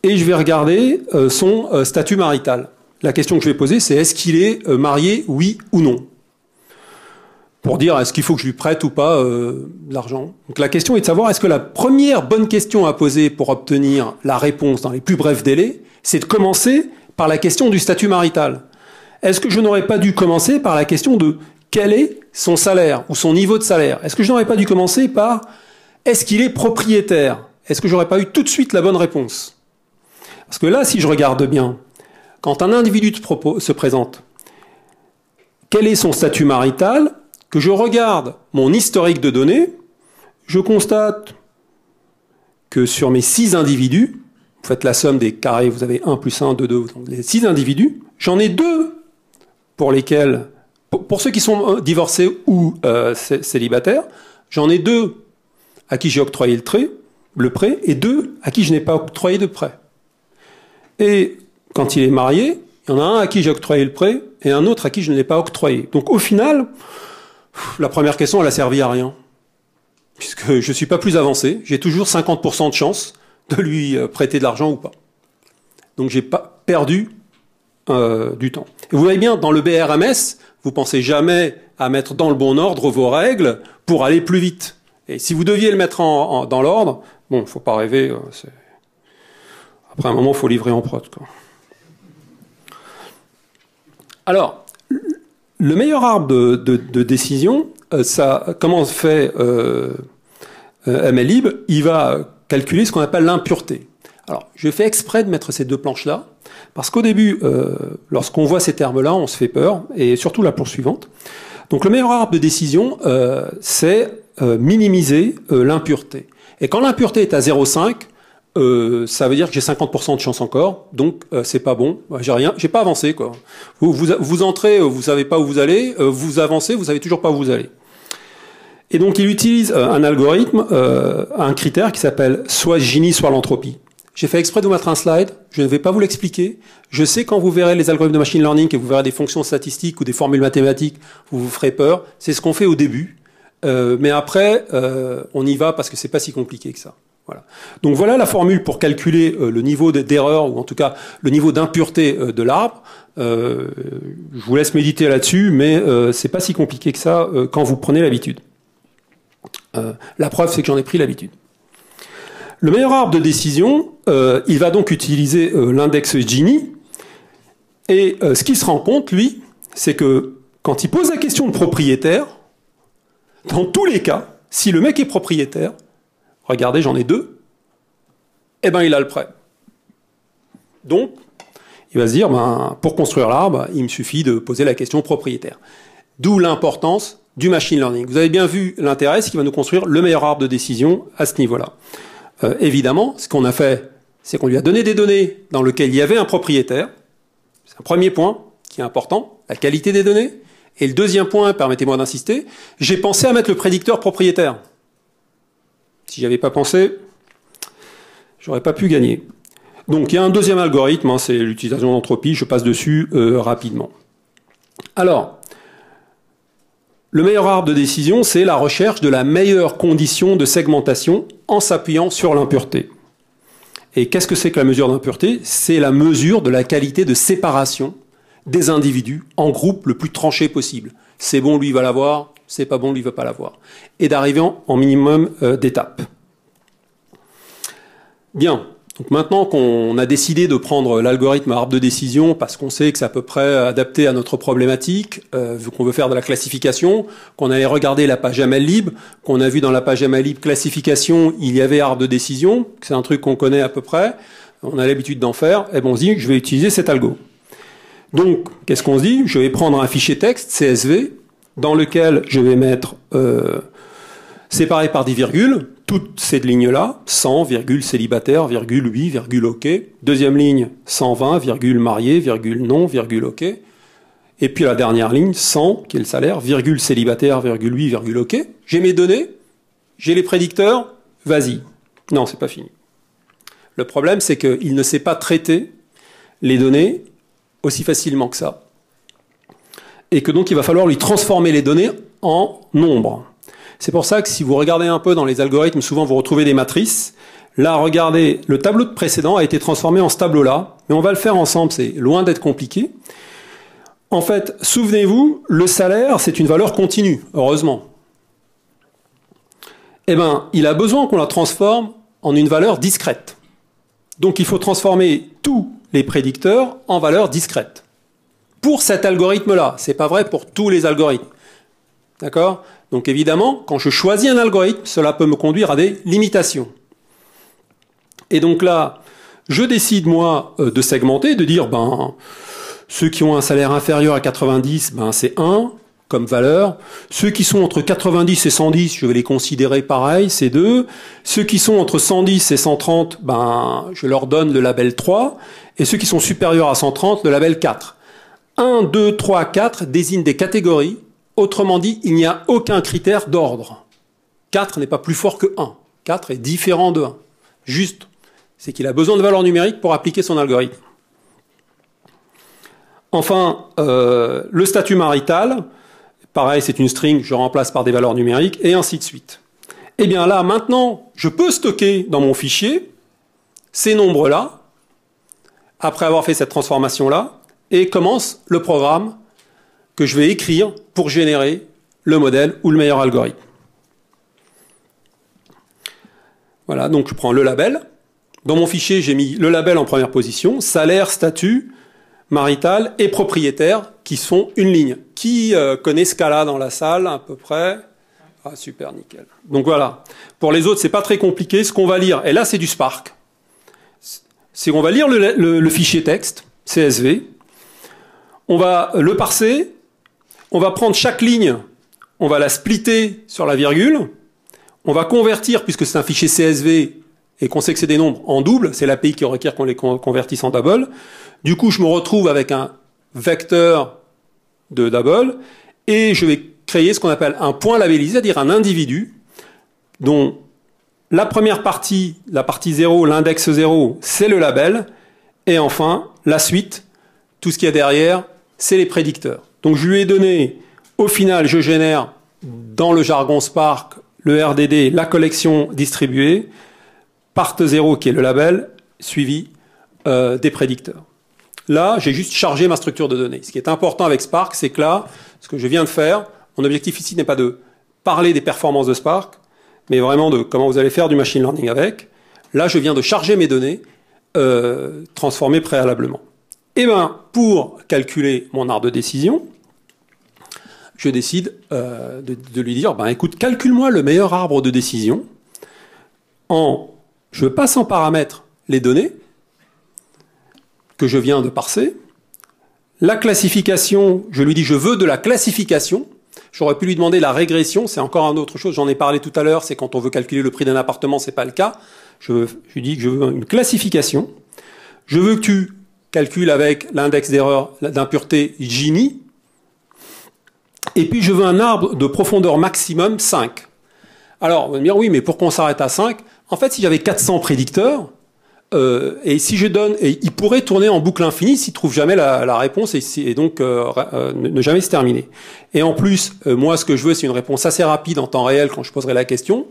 et je vais regarder son statut marital. La question que je vais poser, c'est est-ce qu'il est marié, oui ou non? Pour dire est-ce qu'il faut que je lui prête ou pas de l'argent. Donc la question est de savoir est-ce que la première bonne question à poser pour obtenir la réponse dans les plus brefs délais, c'est de commencer par la question du statut marital. Est-ce que je n'aurais pas dû commencer par la question de quel est son salaire ou son niveau de salaire? Est-ce que je n'aurais pas dû commencer par est-ce qu'il est propriétaire? Est-ce que j'aurais pas eu tout de suite la bonne réponse? Parce que là, si je regarde bien, quand un individu se présente, quel est son statut marital? Que je regarde mon historique de données, je constate que sur mes 6 individus, vous faites la somme des carrés, vous avez 1 plus 1, 2, 2, donc les 6 individus, j'en ai 2 pour lesquels, pour ceux qui sont divorcés ou célibataires, j'en ai 2 à qui j'ai octroyé le prêt, et 2 à qui je n'ai pas octroyé de prêt. Et quand il est marié, il y en a un à qui j'ai octroyé le prêt, et un autre à qui je ne l'ai pas octroyé. Donc au final, la première question, elle a servi à rien. Puisque je ne suis pas plus avancé, j'ai toujours 50% de chance de lui prêter de l'argent ou pas. Donc j'ai pas perdu du temps. Et vous voyez bien, dans le BRMS, vous pensez jamais à mettre dans le bon ordre vos règles pour aller plus vite. Et si vous deviez le mettre dans l'ordre, bon, faut pas rêver. Après un moment, il faut livrer en prod, quoi. Alors, le meilleur arbre de décision, comment fait MLlib? Il va calculer ce qu'on appelle l'impureté. Alors, je fais exprès de mettre ces 2 planches-là, parce qu'au début, lorsqu'on voit ces termes-là, on se fait peur, et surtout la poursuivante. Donc, le meilleur arbre de décision, c'est minimiser l'impureté. Et quand l'impureté est à 0,5, ça veut dire que j'ai 50% de chance encore, donc c'est pas bon. J'ai pas avancé, quoi. Vous entrez, vous savez pas où vous allez, vous avancez, vous savez toujours pas où vous allez. Et donc il utilise un algorithme, un critère qui s'appelle soit Gini, soit l'entropie. J'ai fait exprès de vous mettre un slide, je ne vais pas vous l'expliquer. Je sais quand vous verrez les algorithmes de machine learning et vous verrez des fonctions statistiques ou des formules mathématiques, vous ferez peur. C'est ce qu'on fait au début, mais après on y va parce que c'est pas si compliqué que ça. Voilà. Donc voilà la formule pour calculer le niveau d'erreur, ou en tout cas le niveau d'impureté de l'arbre. Je vous laisse méditer là-dessus, mais c'est pas si compliqué que ça quand vous prenez l'habitude. La preuve, c'est que j'en ai pris l'habitude. Le meilleur arbre de décision, il va donc utiliser l'index Gini, et ce qu'il se rend compte, lui, c'est que quand il pose la question de propriétaire, dans tous les cas, si le mec est propriétaire, regardez, j'en ai 2, eh ben il a le prêt. Donc, il va se dire, pour construire l'arbre, il me suffit de poser la question propriétaire. D'où l'importance du machine learning. Vous avez bien vu l'intérêt, c'est qu'il va nous construire le meilleur arbre de décision à ce niveau-là. Évidemment, ce qu'on a fait, c'est qu'on lui a donné des données dans lesquelles il y avait un propriétaire. C'est un premier point qui est important, la qualité des données. Et le deuxième point, permettez-moi d'insister, j'ai pensé à mettre le prédicteur propriétaire. Si j'avais pas pensé, j'aurais pas pu gagner. Donc il y a un deuxième algorithme, c'est l'utilisation d'entropie, je passe dessus rapidement. Alors, le meilleur arbre de décision, c'est la recherche de la meilleure condition de segmentation en s'appuyant sur l'impureté. Et qu'est-ce que c'est que la mesure d'impureté? C'est la mesure de la qualité de séparation des individus en groupe le plus tranché possible. C'est bon, lui, il va l'avoir, c'est pas bon, lui, il va pas l'avoir. Et d'arriver en minimum d'étapes. Bien. Donc maintenant qu'on a décidé de prendre l'algorithme arbre de décision parce qu'on sait que c'est à peu près adapté à notre problématique, vu qu'on veut faire de la classification, qu'on allait regarder la page MLlib, qu'on a vu dans la page MLlib classification, il y avait arbre de décision, c'est un truc qu'on connaît à peu près, on a l'habitude d'en faire, et bon, on se dit que je vais utiliser cet algo. Donc, qu'est-ce qu'on se dit? Je vais prendre un fichier texte, CSV, dans lequel je vais mettre, séparé par des virgules, toutes ces lignes-là, 100, virgule célibataire, virgule oui, virgule OK. Deuxième ligne, 120, virgule marié, virgule non, virgule OK. Et puis la dernière ligne, 100, qui est le salaire, virgule célibataire, virgule oui, virgule OK. J'ai mes données, j'ai les prédicteurs, vas-y. Non, c'est pas fini. Le problème, c'est qu'il ne sait pas traiter les données aussi facilement que ça. Et que donc, il va falloir lui transformer les données en nombres. C'est pour ça que si vous regardez un peu dans les algorithmes, souvent vous retrouvez des matrices. Là, regardez, le tableau de précédent a été transformé en ce tableau-là. Mais on va le faire ensemble, c'est loin d'être compliqué. En fait, souvenez-vous, le salaire, c'est une valeur continue, heureusement. Eh bien, il a besoin qu'on la transforme en une valeur discrète. Donc, il faut transformer tous les prédicteurs en valeurs discrètes. Pour cet algorithme-là, ce n'est pas vrai pour tous les algorithmes. D'accord? Donc, évidemment, quand je choisis un algorithme, cela peut me conduire à des limitations. Et donc là, je décide, moi, de segmenter, de dire, ceux qui ont un salaire inférieur à 90, c'est 1 comme valeur. Ceux qui sont entre 90 et 110, je vais les considérer pareil, c'est 2. Ceux qui sont entre 110 et 130, je leur donne le label 3. Et ceux qui sont supérieurs à 130, le label 4. 1, 2, 3, 4 désignent des catégories. Autrement dit, il n'y a aucun critère d'ordre. 4 n'est pas plus fort que 1. 4 est différent de 1. Juste, c'est qu'il a besoin de valeurs numériques pour appliquer son algorithme. Enfin, le statut marital, pareil, c'est une string, je remplace par des valeurs numériques, et ainsi de suite. Eh bien là, maintenant, je peux stocker dans mon fichier ces nombres-là, après avoir fait cette transformation-là, et commence le programme que je vais écrire pour générer le modèle ou le meilleur algorithme. Voilà, donc je prends le label. Dans mon fichier, j'ai mis le label en première position, salaire, statut, marital et propriétaire, qui sont une ligne. Qui connaît Scala dans la salle, à peu près? Ah, super, nickel. Donc voilà. Pour les autres, c'est pas très compliqué. Ce qu'on va lire, et là, c'est du Spark. C'est qu'on va lire le fichier texte, CSV. On va le parser. On va prendre chaque ligne, on va la splitter sur la virgule. On va convertir, puisque c'est un fichier CSV et qu'on sait que c'est des nombres, en double. C'est l'API qui requiert qu'on les convertisse en double. Du coup, je me retrouve avec un vecteur de double et je vais créer ce qu'on appelle un point labellisé, c'est-à-dire un individu dont la première partie, la partie 0, l'index 0, c'est le label. Et enfin, la suite, tout ce qu'il y a derrière, c'est les prédicteurs. Donc je lui ai donné, au final, je génère dans le jargon Spark, le RDD, la collection distribuée, part 0 qui est le label, suivi des prédicteurs. Là, j'ai juste chargé ma structure de données. Ce qui est important avec Spark, c'est que là, ce que je viens de faire, mon objectif ici n'est pas de parler des performances de Spark, mais vraiment de comment vous allez faire du machine learning avec. Là, je viens de charger mes données transformées préalablement. Et pour calculer mon arbre de décision, je décide de lui dire, écoute, calcule-moi le meilleur arbre de décision je passe en paramètre les données que je viens de parser. La classification, je lui dis, je veux de la classification. J'aurais pu lui demander la régression, c'est encore une autre chose, j'en ai parlé tout à l'heure, c'est quand on veut calculer le prix d'un appartement, c'est pas le cas. Je lui dis que je veux une classification. Je veux que tu calcules avec l'index d'erreur d'impureté Gini. Et puis je veux un arbre de profondeur maximum 5. Alors, on va me dire, oui, mais pourquoi on s'arrête à 5? En fait, si j'avais 400 prédicteurs, et si je donne, et il pourrait tourner en boucle infinie s'il trouve jamais la réponse et donc ne jamais se terminer. Et en plus, moi, ce que je veux, c'est une réponse assez rapide en temps réel quand je poserai la question.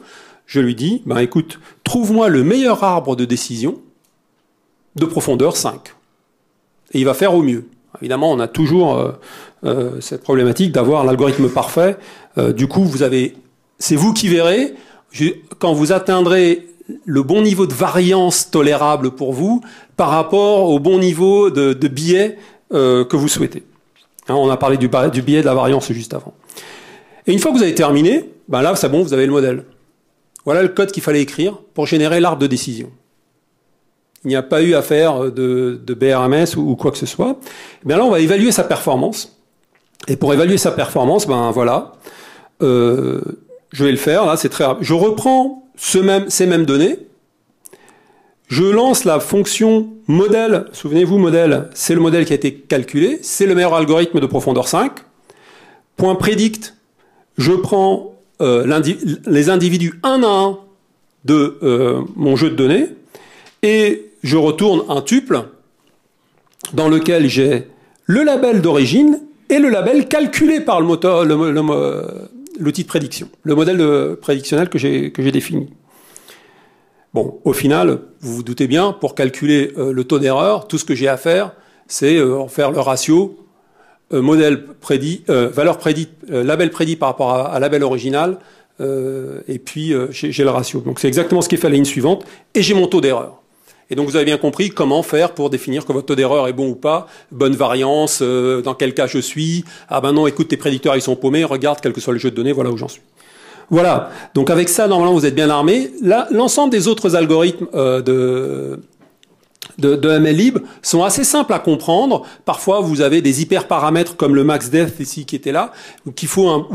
Je lui dis, écoute, trouve-moi le meilleur arbre de décision de profondeur 5. Et il va faire au mieux. Évidemment, on a toujours cette problématique d'avoir l'algorithme parfait. Du coup, c'est vous qui verrez, quand vous atteindrez le bon niveau de variance tolérable pour vous par rapport au bon niveau de biais que vous souhaitez. On a parlé du biais de la variance juste avant. Et une fois que vous avez terminé, là, c'est bon, vous avez le modèle. Voilà le code qu'il fallait écrire pour générer l'arbre de décision. il n'y a pas eu à faire de BRMS ou quoi que ce soit. Eh bien là, on va évaluer sa performance. Et pour évaluer sa performance, ben voilà, je vais le faire. Là, c'est très rapide. Je reprends ces mêmes données. Je lance la fonction modèle. Souvenez-vous, modèle, c'est le modèle qui a été calculé. C'est le meilleur algorithme de profondeur 5. Point predict, je prends les individus un à un de mon jeu de données et je retourne un tuple dans lequel j'ai le label d'origine et le label calculé par le moteur, l'outil de prédiction, le modèle prédictionnel que j'ai défini. Bon, au final, vous vous doutez bien, pour calculer le taux d'erreur, tout ce que j'ai à faire, c'est faire le ratio modèle prédit, valeur prédite, label prédit par rapport à label original, et puis j'ai le ratio. Donc c'est exactement ce qui est fait à la ligne suivante, et j'ai mon taux d'erreur. Et donc vous avez bien compris comment faire pour définir que votre taux d'erreur est bon ou pas, bonne variance, dans quel cas je suis, ah ben non, écoute, tes prédicteurs ils sont paumés, regarde quel que soit le jeu de données, voilà où j'en suis. Voilà, donc avec ça, normalement, vous êtes bien armé. Là, l'ensemble des autres algorithmes de MLlib sont assez simples à comprendre. Parfois, vous avez des hyperparamètres comme le max-def ici qui était là, où il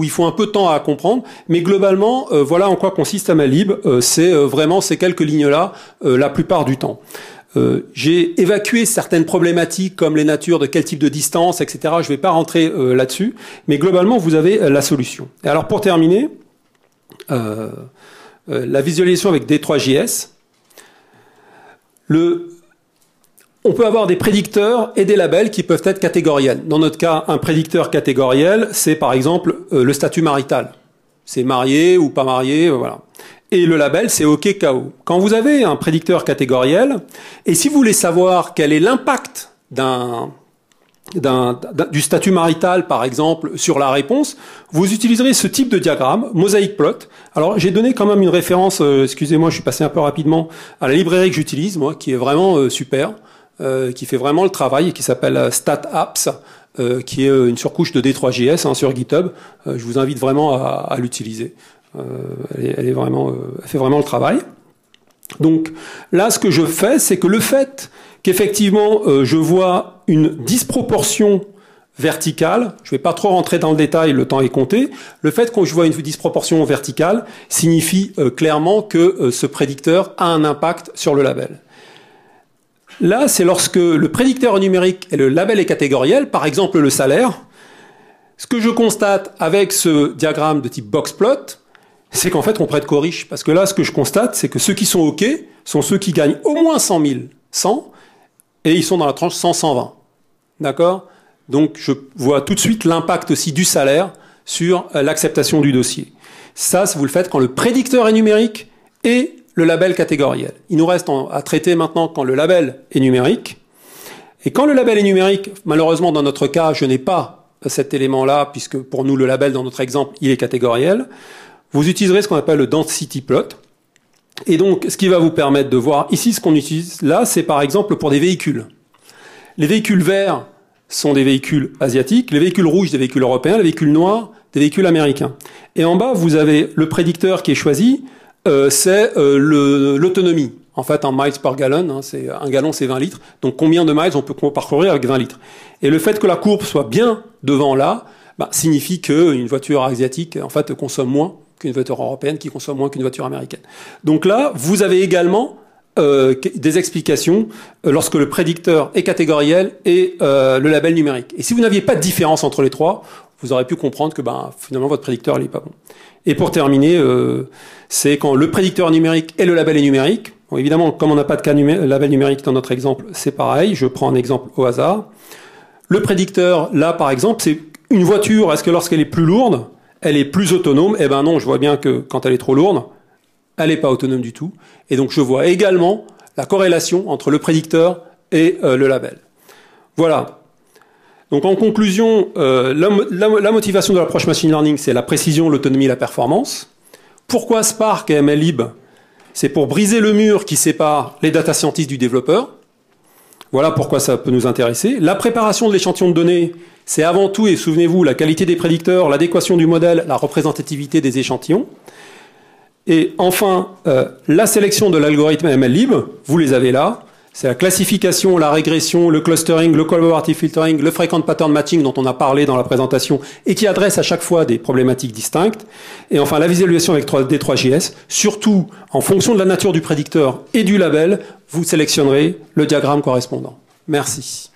faut un peu de temps à comprendre. Mais globalement, voilà en quoi consiste MLlib. C'est vraiment ces quelques lignes-là la plupart du temps. J'ai évacué certaines problématiques comme les natures de quel type de distance, etc. Je ne vais pas rentrer là-dessus. Mais globalement, vous avez la solution. Et alors, pour terminer, la visualisation avec D3JS, on peut avoir des prédicteurs et des labels qui peuvent être catégoriels. Dans notre cas, un prédicteur catégoriel, c'est par exemple le statut marital. C'est marié ou pas marié, voilà. Et le label, c'est OK KO. Quand vous avez un prédicteur catégoriel, et si vous voulez savoir quel est l'impact du statut marital, par exemple, sur la réponse, vous utiliserez ce type de diagramme, mosaic plot. Alors, j'ai donné quand même une référence, excusez-moi, je suis passé un peu rapidement, à la librairie que j'utilise, moi, qui est vraiment super, qui fait vraiment le travail et qui s'appelle StatApps, qui est une surcouche de D3JS sur GitHub. Je vous invite vraiment à l'utiliser. Elle fait vraiment le travail. Donc, là, ce que je fais, c'est que le fait qu'effectivement, je vois une disproportion verticale, je ne vais pas trop rentrer dans le détail, le temps est compté, le fait que je vois une disproportion verticale signifie clairement que ce prédicteur a un impact sur le label. Là, c'est lorsque le prédicteur numérique et le label est catégoriel, par exemple le salaire, ce que je constate avec ce diagramme de type boxplot, c'est qu'en fait, on prête qu'aux riches. Parce que là, ce que je constate, c'est que ceux qui sont OK sont ceux qui gagnent au moins 100 000, 100, et ils sont dans la tranche 100-120. D'accord? Donc, je vois tout de suite l'impact aussi du salaire sur l'acceptation du dossier. Ça, vous le faites quand le prédicteur est numérique et le label catégoriel. Il nous reste à traiter maintenant quand le label est numérique. Et quand le label est numérique, malheureusement, dans notre cas, je n'ai pas cet élément-là, puisque pour nous, le label, dans notre exemple, il est catégoriel. Vous utiliserez ce qu'on appelle le density plot. Et donc, ce qui va vous permettre de voir ici, ce qu'on utilise là, c'est par exemple pour des véhicules. Les véhicules verts sont des véhicules asiatiques, les véhicules rouges des véhicules européens, les véhicules noirs des véhicules américains. Et en bas, vous avez le prédicteur qui est choisi, c'est l'autonomie. En fait, en miles par gallon, c'est un gallon, c'est 20 litres. Donc, combien de miles on peut parcourir avec 20 litres? Et le fait que la courbe soit bien devant là, signifie qu'une voiture asiatique, en fait, consomme moins qu'une voiture européenne qui consomme moins qu'une voiture américaine. Donc là, vous avez également des explications lorsque le prédicteur est catégoriel et le label numérique. Et si vous n'aviez pas de différence entre les trois, vous aurez pu comprendre que finalement votre prédicteur n'est pas bon. Et pour terminer, c'est quand le prédicteur numérique et le label est numérique. Bon, évidemment, comme on n'a pas de label numérique dans notre exemple, c'est pareil. Je prends un exemple au hasard. Le prédicteur, là par exemple, c'est une voiture. Est-ce que lorsqu'elle est plus lourde, elle est plus autonome? Eh ben non, je vois bien que quand elle est trop lourde, elle n'est pas autonome du tout. Et donc je vois également la corrélation entre le prédicteur et le label. Voilà. Donc en conclusion, la motivation de l'approche machine learning, c'est la précision, l'autonomie, la performance. Pourquoi Spark et MLlib? C'est pour briser le mur qui sépare les data scientists du développeur. Voilà pourquoi ça peut nous intéresser. La préparation de l'échantillon de données, c'est avant tout, et souvenez-vous, la qualité des prédicteurs, l'adéquation du modèle, la représentativité des échantillons. Et enfin, la sélection de l'algorithme MLlib, vous les avez là, C'est la classification, la régression, le clustering, le collaborative filtering, le frequent pattern matching dont on a parlé dans la présentation et qui adresse à chaque fois des problématiques distinctes. Et enfin, la visualisation avec D3JS. Surtout, en fonction de la nature du prédicteur et du label, vous sélectionnerez le diagramme correspondant. Merci.